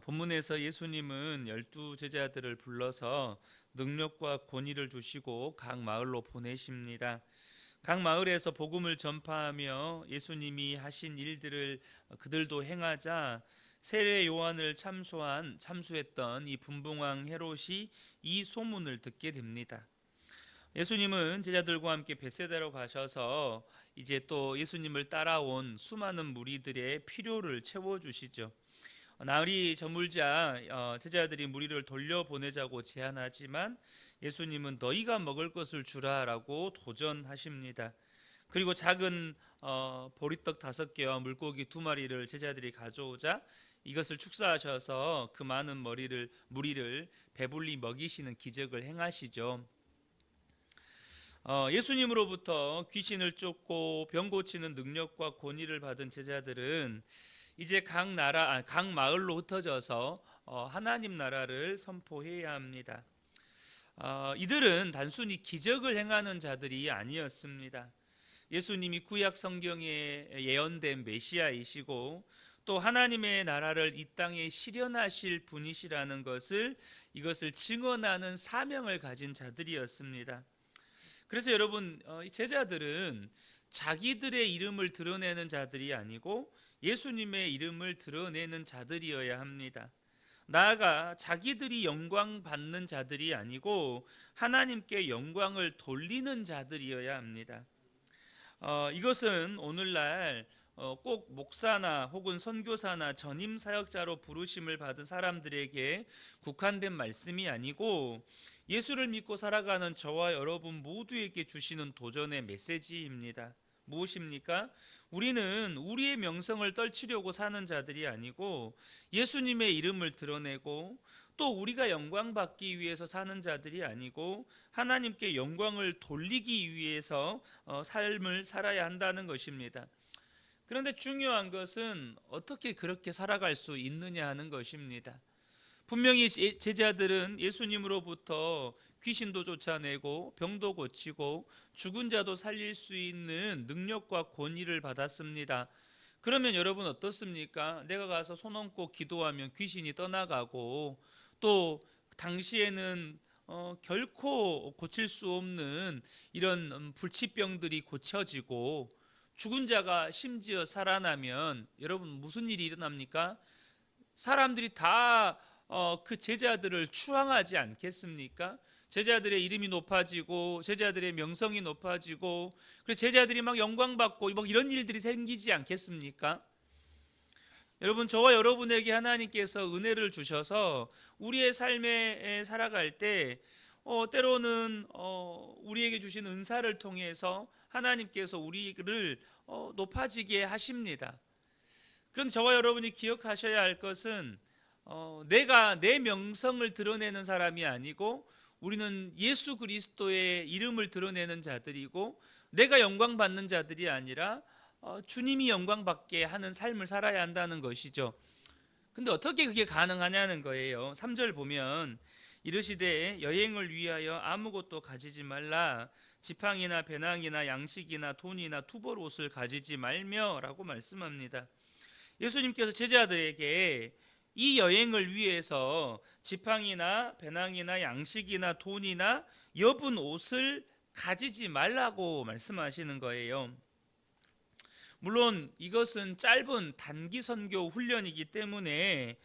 본문에서 예수님은 12제자들을 불러서 능력과 권위를 주시고 각 마을로 보내십니다. 각 마을에서 복음을 전파하며 예수님이 하신 일들을 그들도 행하자 세례 요한을 참수했던 이 분봉왕 헤롯이 이 소문을 듣게 됩니다. 예수님은 제자들과 함께 벳세다로 가셔서 이제 또 예수님을 따라온 수많은 무리들의 필요를 채워주시죠. 날이 저물자 제자들이 무리를 돌려보내자고 제안하지만 예수님은 너희가 먹을 것을 주라라고 도전하십니다. 그리고 작은 보리떡 5개와 물고기 2마리를 제자들이 가져오자 이것을 축사하셔서 그 많은 무리를 배불리 먹이시는 기적을 행하시죠. 예수님으로부터 귀신을 쫓고 병 고치는 능력과 권위를 받은 제자들은 이제 각 마을로 흩어져서 하나님 나라를 선포해야 합니다. 이들은 단순히 기적을 행하는 자들이 아니었습니다. 예수님이 구약 성경에 예언된 메시아이시고 또 하나님의 나라를 이 땅에 실현하실 분이시라는 이것을 증언하는 사명을 가진 자들이었습니다. 그래서 여러분, 이 제자들은 자기들의 이름을 드러내는 자들이 아니고 예수님의 이름을 드러내는 자들이어야 합니다. 나아가 자기들이 영광 받는 자들이 아니고 하나님께 영광을 돌리는 자들이어야 합니다. 이것은 오늘날 꼭 목사나 혹은 선교사나 전임 사역자로 부르심을 받은 사람들에게 국한된 말씀이 아니고 예수를 믿고 살아가는 저와 여러분 모두에게 주시는 도전의 메시지입니다. 무엇입니까? 우리는 우리의 명성을 떨치려고 사는 자들이 아니고 예수님의 이름을 드러내고 또 우리가 영광 받기 위해서 사는 자들이 아니고 하나님께 영광을 돌리기 위해서 삶을 살아야 한다는 것입니다. 그런데 중요한 것은 어떻게 그렇게 살아갈 수 있느냐 하는 것입니다. 분명히 제자들은 예수님으로부터 귀신도 쫓아내고 병도 고치고 죽은 자도 살릴 수 있는 능력과 권위를 받았습니다. 그러면 여러분 어떻습니까? 내가 가서 손 얹고 기도하면 귀신이 떠나가고 또 당시에는 결코 고칠 수 없는 이런 불치병들이 고쳐지고 죽은 자가 심지어 살아나면 여러분 무슨 일이 일어납니까? 사람들이 다 그 제자들을 추앙하지 않겠습니까? 제자들의 이름이 높아지고 제자들의 명성이 높아지고 그래서 제자들이 막 영광받고 막 이런 일들이 생기지 않겠습니까? 여러분, 저와 여러분에게 하나님께서 은혜를 주셔서 우리의 삶에 살아갈 때 때로는 우리에게 주신 은사를 통해서 하나님께서 우리를 높아지게 하십니다. 그런데 저와 여러분이 기억하셔야 할 것은 내가 내 명성을 드러내는 사람이 아니고 우리는 예수 그리스도의 이름을 드러내는 자들이고 내가 영광 받는 자들이 아니라 주님이 영광 받게 하는 삶을 살아야 한다는 것이죠. 근데 어떻게 그게 가능하냐는 거예요. 3절 보면 이르시되 여행을 위하여 아무것도 가지지 말라 지팡이나 배낭이나 양식이나 돈이나 투벌 옷을 가지지 말며 라고 말씀합니다. 예수님께서 제자들에게 이 여행을 위해서 지팡이나 배낭이나 양식이나 돈이나 여분 옷을 가지지 말라고 말씀하시는 거예요. 물론 이것은 짧은 단기 선교 훈련이기 때문에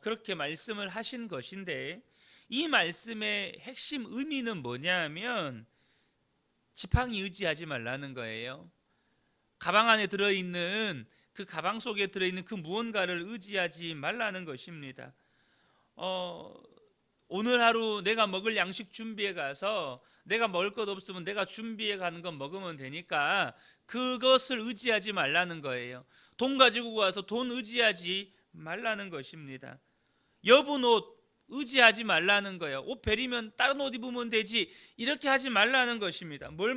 그렇게 말씀을 하신 것인데 이 말씀의 핵심 의미는 뭐냐 하면 지팡이 의지하지 말라는 거예요. 가방 안에 들어있는 그 가방 속에 들어있는 그 무언가를 의지하지 말라는 것입니다. 오늘 하루 내가 먹을 양식 준비해 가서 내가 먹을 것 없으면 내가 준비해 가는 건 먹으면 되니까 그것을 의지하지 말라는 거예요. 돈 가지고 가서 돈 의지하지 말라는 것입니다. 여분 옷 의지하지 말라는 거예요. 옷 베리면 다른 옷 입으면 되지 이렇게 하지 말라는 것입니다. 뭘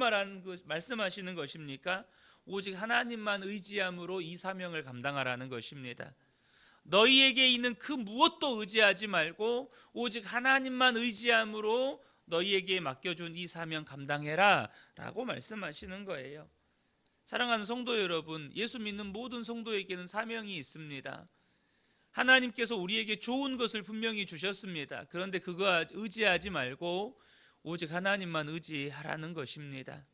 말씀하시는 것입니까? 오직 하나님만 의지함으로 이 사명을 감당하라는 것입니다. 너희에게 있는 그 무엇도 의지하지 말고 오직 하나님만 의지함으로 너희에게 맡겨준 이 사명 감당해라 라고 말씀하시는 거예요. 사랑하는 성도 여러분, 예수 믿는 모든 성도에게는 사명이 있습니다. 하나님께서 우리에게 좋은 것을 분명히 주셨습니다. 그런데 그거 의지하지 말고 오직 하나님만 의지하라는 것입니다.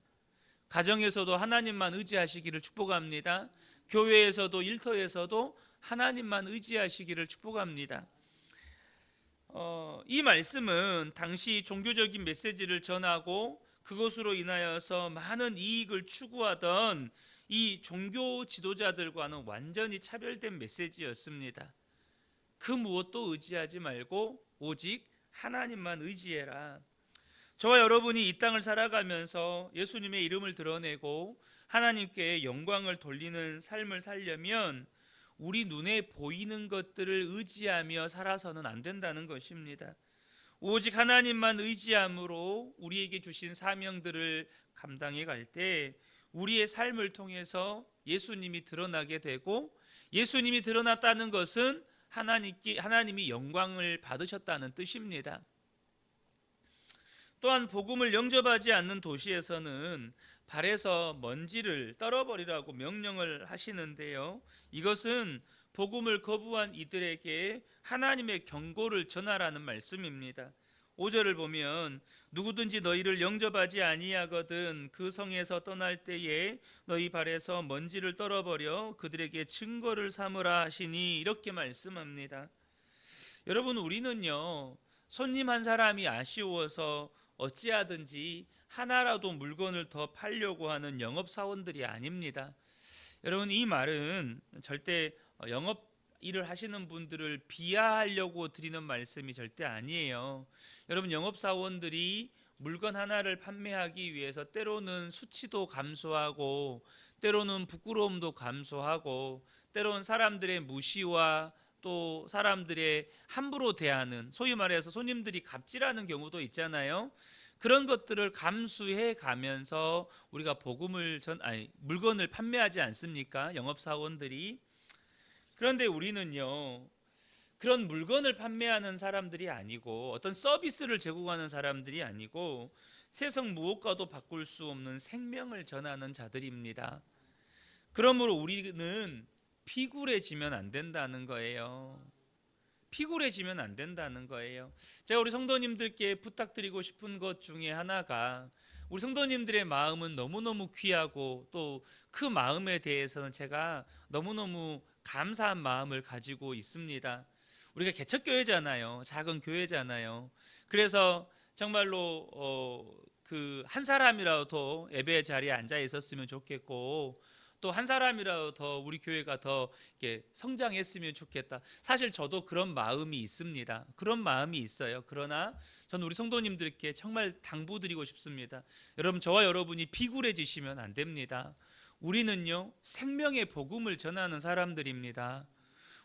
가정에서도 하나님만 의지하시기를 축복합니다. 교회에서도 일터에서도 하나님만 의지하시기를 축복합니다. 이 말씀은 당시 종교적인 메시지를 전하고 그것으로 인하여서 많은 이익을 추구하던 이 종교 지도자들과는 완전히 차별된 메시지였습니다. 그 무엇도 의지하지 말고 오직 하나님만 의지해라. 저와 여러분이 이 땅을 살아가면서 예수님의 이름을 드러내고 하나님께 영광을 돌리는 삶을 살려면 우리 눈에 보이는 것들을 의지하며 살아서는 안 된다는 것입니다. 오직 하나님만 의지함으로 우리에게 주신 사명들을 감당해 갈 때 우리의 삶을 통해서 예수님이 드러나게 되고, 예수님이 드러났다는 것은 하나님이 영광을 받으셨다는 뜻입니다. 또한 복음을 영접하지 않는 도시에서는 발에서 먼지를 떨어버리라고 명령을 하시는데요, 이것은 복음을 거부한 이들에게 하나님의 경고를 전하라는 말씀입니다. 5절을 보면 누구든지 너희를 영접하지 아니하거든 그 성에서 떠날 때에 너희 발에서 먼지를 떨어버려 그들에게 증거를 삼으라 하시니, 이렇게 말씀합니다. 여러분, 우리는요, 손님 한 사람이 아쉬워서 어찌하든지 하나라도 물건을 더 팔려고 하는 영업사원들이 아닙니다. 여러분, 이 말은 절대 영업 일을 하시는 분들을 비하하려고 드리는 말씀이 절대 아니에요. 여러분, 영업사원들이 물건 하나를 판매하기 위해서 때로는 수치도 감수하고 때로는 부끄러움도 감수하고 때로는 사람들의 무시와 또 사람들의 함부로 대하는, 소위 말해서 손님들이 갑질하는 경우도 있잖아요. 그런 것들을 감수해 가면서 우리가 물건을 판매하지 않습니까? 영업사원들이. 그런데 우리는요, 그런 물건을 판매하는 사람들이 아니고 어떤 서비스를 제공하는 사람들이 아니고 세상 무엇과도 바꿀 수 없는 생명을 전하는 자들입니다. 그러므로 우리는 피굴해지면 안 된다는 거예요. 피굴해지면 안 된다는 거예요. 제가 우리 성도님들께 부탁드리고 싶은 것 중에 하나가, 우리 성도님들의 마음은 너무너무 귀하고 또 그 마음에 대해서는 제가 너무너무 감사한 마음을 가지고 있습니다. 우리가 개척교회잖아요. 작은 교회잖아요. 그래서 정말로 그 한 사람이라도 예배 자리에 앉아 있었으면 좋겠고, 또 한 사람이라도 더 우리 교회가 더 이렇게 성장했으면 좋겠다. 사실 저도 그런 마음이 있습니다. 그런 마음이 있어요. 그러나 저는 우리 성도님들께 정말 당부드리고 싶습니다. 여러분, 저와 여러분이 비굴해지시면 안 됩니다. 우리는요, 생명의 복음을 전하는 사람들입니다.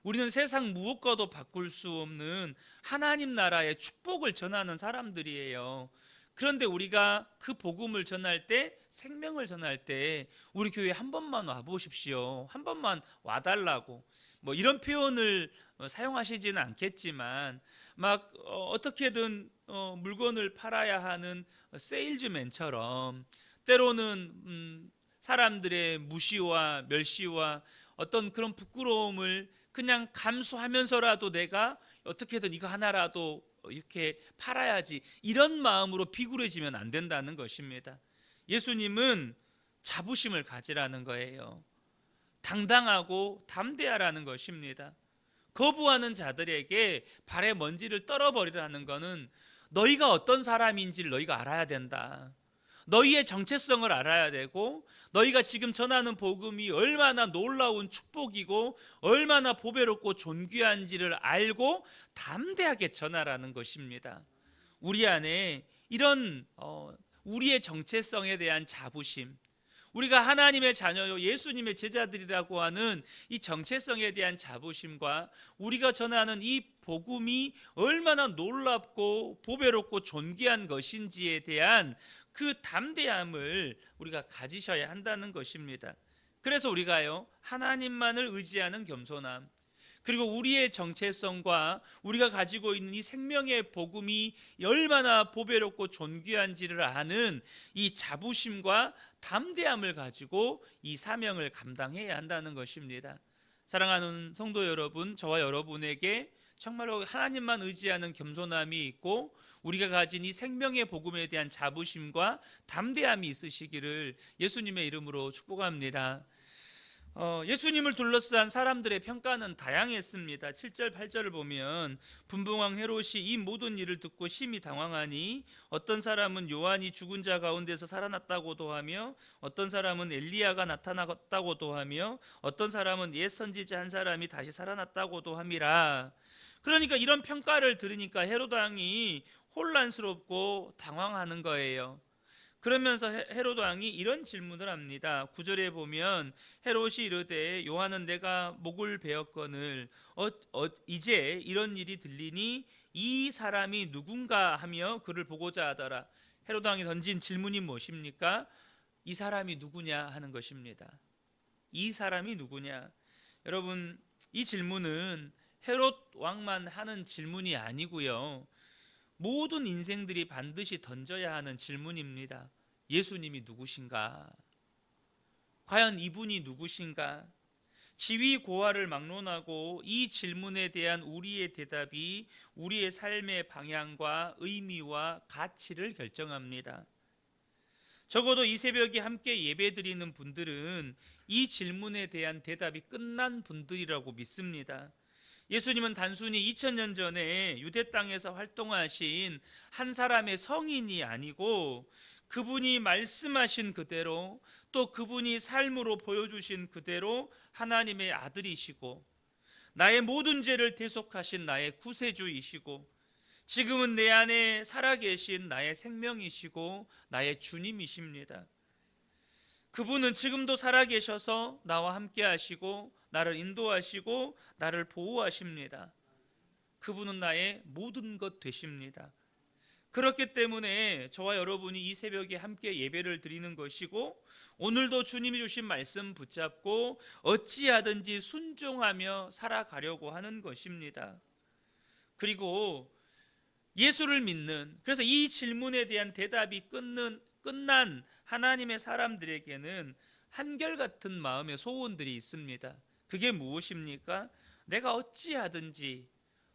우리는 세상 무엇과도 바꿀 수 없는 하나님 나라의 축복을 전하는 사람들이에요. 그런데 우리가 그 복음을 전할 때, 생명을 전할 때 우리 교회에 한 번만 와보십시오, 한 번만 와달라고, 뭐 이런 표현을 사용하시지는 않겠지만 막 어떻게든 물건을 팔아야 하는 세일즈맨처럼 때로는 사람들의 무시와 멸시와 어떤 그런 부끄러움을 그냥 감수하면서라도 내가 어떻게든 이거 하나라도 이렇게 팔아야지, 이런 마음으로 비굴해지면 안 된다는 것입니다. 예수님은 자부심을 가지라는 거예요. 당당하고 담대하라는 것입니다. 거부하는 자들에게 발에 먼지를 떨어버리라는 것은 너희가 어떤 사람인지를 너희가 알아야 된다. 너희의 정체성을 알아야 되고, 너희가 지금 전하는 복음이 얼마나 놀라운 축복이고 얼마나 보배롭고 존귀한지를 알고 담대하게 전하라는 것입니다. 우리 안에 이런 우리의 정체성에 대한 자부심, 우리가 하나님의 자녀요 예수님의 제자들이라고 하는 이 정체성에 대한 자부심과 우리가 전하는 이 복음이 얼마나 놀랍고 보배롭고 존귀한 것인지에 대한 그 담대함을 우리가 가지셔야 한다는 것입니다. 그래서 우리가요, 하나님만을 의지하는 겸손함, 그리고 우리의 정체성과 우리가 가지고 있는 이 생명의 복음이 얼마나 보배롭고 존귀한지를 아는 이 자부심과 담대함을 가지고 이 사명을 감당해야 한다는 것입니다. 사랑하는 성도 여러분, 저와 여러분에게 정말로 하나님만 의지하는 겸손함이 있고 우리가 가진 이 생명의 복음에 대한 자부심과 담대함이 있으시기를 예수님의 이름으로 축복합니다. 예수님을 둘러싼 사람들의 평가는 다양했습니다. 7절 8절을 보면 분봉왕 헤롯이 이 모든 일을 듣고 심히 당황하니 어떤 사람은 요한이 죽은 자 가운데서 살아났다고도 하며 어떤 사람은 엘리야가 나타났다고도 하며 어떤 사람은 옛 선지자 한 사람이 다시 살아났다고도 함이라. 그러니까 이런 평가를 들으니까 헤롯 왕이 혼란스럽고 당황하는 거예요. 그러면서 헤롯 왕이 이런 질문을 합니다. 9절에 보면 헤롯이 이르되 요한은 내가 목을 베었거늘 이제 이런 일이 들리니 이 사람이 누군가 하며 그를 보고자 하더라. 헤롯 왕이 던진 질문이 무엇입니까? 이 사람이 누구냐 하는 것입니다. 이 사람이 누구냐? 여러분, 이 질문은 헤롯 왕만 하는 질문이 아니고요, 모든 인생들이 반드시 던져야 하는 질문입니다. 예수님이 누구신가? 과연 이분이 누구신가? 지위 고하를 막론하고 이 질문에 대한 우리의 대답이 우리의 삶의 방향과 의미와 가치를 결정합니다. 적어도 이 새벽에 함께 예배드리는 분들은 이 질문에 대한 대답이 끝난 분들이라고 믿습니다. 예수님은 단순히 2000년 전에 유대 땅에서 활동하신 한 사람의 성인이 아니고 그분이 말씀하신 그대로 또 그분이 삶으로 보여주신 그대로 하나님의 아들이시고 나의 모든 죄를 대속하신 나의 구세주이시고 지금은 내 안에 살아계신 나의 생명이시고 나의 주님이십니다. 그분은 지금도 살아계셔서 나와 함께 하시고 나를 인도하시고 나를 보호하십니다. 그분은 나의 모든 것 되십니다. 그렇기 때문에 저와 여러분이 이 새벽에 함께 예배를 드리는 것이고 오늘도 주님이 주신 말씀 붙잡고 어찌하든지 순종하며 살아가려고 하는 것입니다. 그리고 예수를 믿는, 그래서 이 질문에 대한 대답이 끝난 하나님의 사람들에게는 한결같은 마음의 소원들이 있습니다. 그게 무엇입니까? 내가 어찌하든지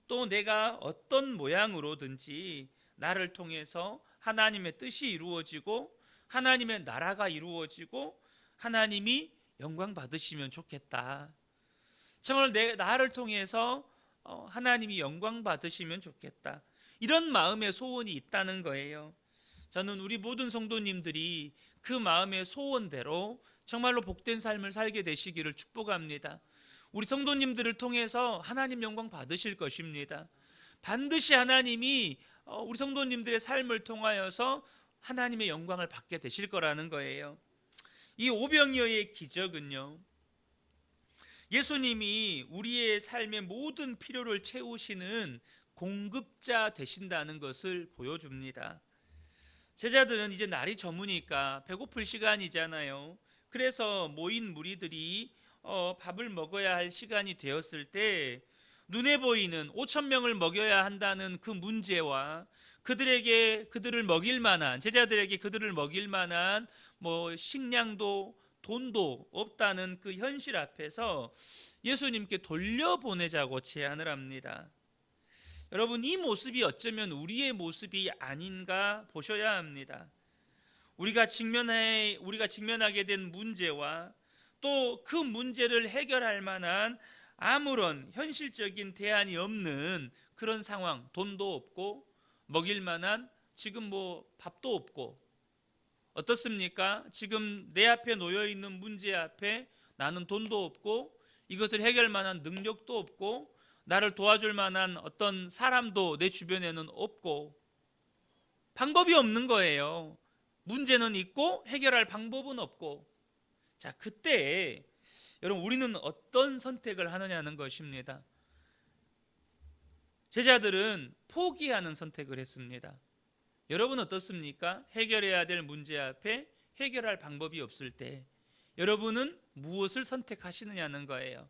또 내가 어떤 모양으로든지 나를 통해서 하나님의 뜻이 이루어지고 하나님의 나라가 이루어지고 하나님이 영광 받으시면 좋겠다. 정말 나를 통해서 하나님이 영광 받으시면 좋겠다. 이런 마음의 소원이 있다는 거예요. 저는 우리 모든 성도님들이 그 마음의 소원대로 정말로 복된 삶을 살게 되시기를 축복합니다. 우리 성도님들을 통해서 하나님 영광 받으실 것입니다. 반드시 하나님이 우리 성도님들의 삶을 통하여서 하나님의 영광을 받게 되실 거라는 거예요. 이 오병이어의 기적은요, 예수님이 우리의 삶의 모든 필요를 채우시는 공급자 되신다는 것을 보여줍니다. 제자들은 이제 날이 저무니까 배고플 시간이잖아요. 그래서 모인 무리들이 밥을 먹어야 할 시간이 되었을 때 눈에 보이는 5,000명을 먹여야 한다는 그 문제와 그들을 먹일 만한, 제자들에게 그들을 먹일 만한 식량도 돈도 없다는 그 현실 앞에서 예수님께 돌려보내자고 제안을 합니다. 여러분, 이 모습이 어쩌면 우리의 모습이 아닌가 보셔야 합니다. 우리가 직면하게 된 문제와 또 그 문제를 해결할 만한 아무런 현실적인 대안이 없는 그런 상황, 돈도 없고 먹일 만한 지금 밥도 없고, 어떻습니까? 지금 내 앞에 놓여 있는 문제 앞에 나는 돈도 없고 이것을 해결할 만한 능력도 없고 나를 도와줄 만한 어떤 사람도 내 주변에는 없고 방법이 없는 거예요. 문제는 있고 해결할 방법은 없고. 자, 그때 여러분, 우리는 어떤 선택을 하느냐는 것입니다. 제자들은 포기하는 선택을 했습니다. 여러분 어떻습니까? 해결해야 될 문제 앞에 해결할 방법이 없을 때 여러분은 무엇을 선택하시느냐는 거예요.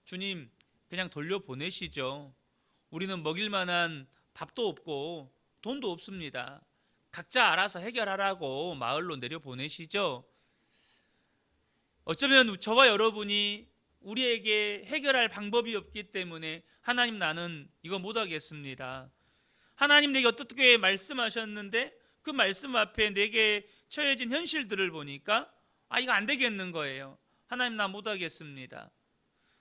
주님, 그냥 돌려보내시죠. 우리는 먹일 만한 밥도 없고 돈도 없습니다. 각자 알아서 해결하라고 마을로 내려보내시죠. 어쩌면 저와 여러분이 우리에게 해결할 방법이 없기 때문에 하나님 나는 이거 못하겠습니다. 하나님 내게 어떻게 말씀하셨는데 그 말씀 앞에 내게 처해진 현실들을 보니까 이거 안 되겠는 거예요. 하나님 나 못하겠습니다.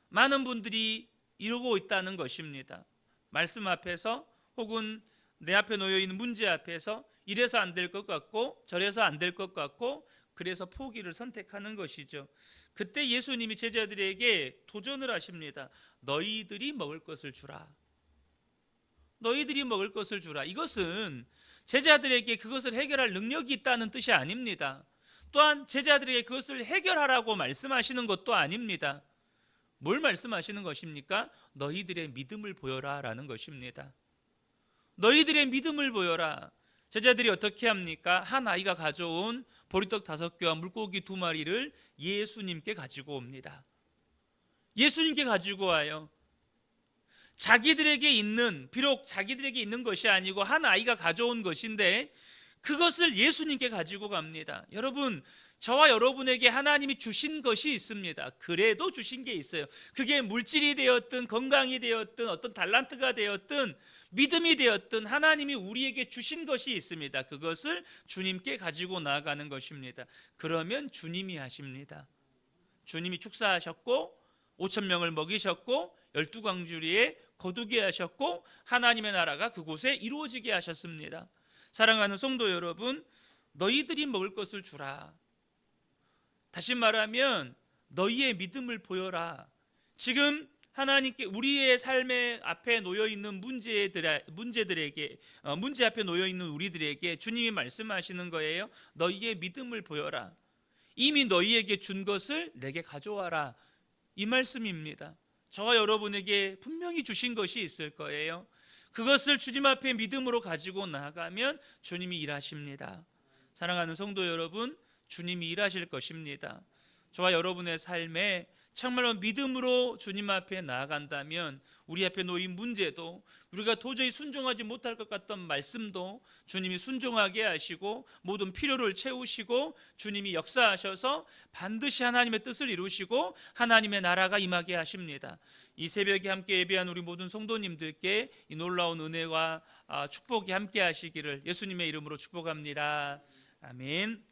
많은 분들이 이러고 있다는 것입니다. 말씀 앞에서 혹은 내 앞에 놓여있는 문제 앞에서 이래서 안 될 것 같고 저래서 안 될 것 같고 그래서 포기를 선택하는 것이죠. 그때 예수님이 제자들에게 도전을 하십니다. 너희들이 먹을 것을 주라. 너희들이 먹을 것을 주라. 이것은 제자들에게 그것을 해결할 능력이 있다는 뜻이 아닙니다. 또한 제자들에게 그것을 해결하라고 말씀하시는 것도 아닙니다. 뭘 말씀하시는 것입니까? 너희들의 믿음을 보여라 라는 것입니다. 너희들의 믿음을 보여라. 제자들이 어떻게 합니까? 한 아이가 가져온 보리떡 5개와 물고기 2마리를 예수님께 가지고 옵니다. 예수님께 가지고 와요. 자기들에게 있는, 비록 자기들에게 있는 것이 아니고 한 아이가 가져온 것인데 그것을 예수님께 가지고 갑니다. 여러분, 저와 여러분에게 하나님이 주신 것이 있습니다. 그래도 주신 게 있어요. 그게 물질이 되었든 건강이 되었든 어떤 달란트가 되었든 믿음이 되었든 하나님이 우리에게 주신 것이 있습니다. 그것을 주님께 가지고 나아가는 것입니다. 그러면 주님이 하십니다. 주님이 축사하셨고 5,000명을 먹이셨고 12광주리에 거두게 하셨고 하나님의 나라가 그곳에 이루어지게 하셨습니다. 사랑하는 성도 여러분, 너희들이 먹을 것을 주라. 다시 말하면 너희의 믿음을 보여라. 지금 하나님께 우리의 삶의 앞에 놓여 있는 문제 앞에 놓여 있는 우리들에게 주님이 말씀하시는 거예요. 너희의 믿음을 보여라. 이미 너희에게 준 것을 내게 가져와라. 이 말씀입니다. 저와 여러분에게 분명히 주신 것이 있을 거예요. 그것을 주님 앞에 믿음으로 가지고 나아가면 주님이 일하십니다. 사랑하는 성도 여러분, 주님이 일하실 것입니다. 저와 여러분의 삶에 정말로 믿음으로 주님 앞에 나아간다면 우리 앞에 놓인 문제도, 우리가 도저히 순종하지 못할 것 같던 말씀도 주님이 순종하게 하시고 모든 필요를 채우시고 주님이 역사하셔서 반드시 하나님의 뜻을 이루시고 하나님의 나라가 임하게 하십니다. 이 새벽에 함께 예배한 우리 모든 성도님들께 이 놀라운 은혜와 축복이 함께 하시기를 예수님의 이름으로 축복합니다. 아멘.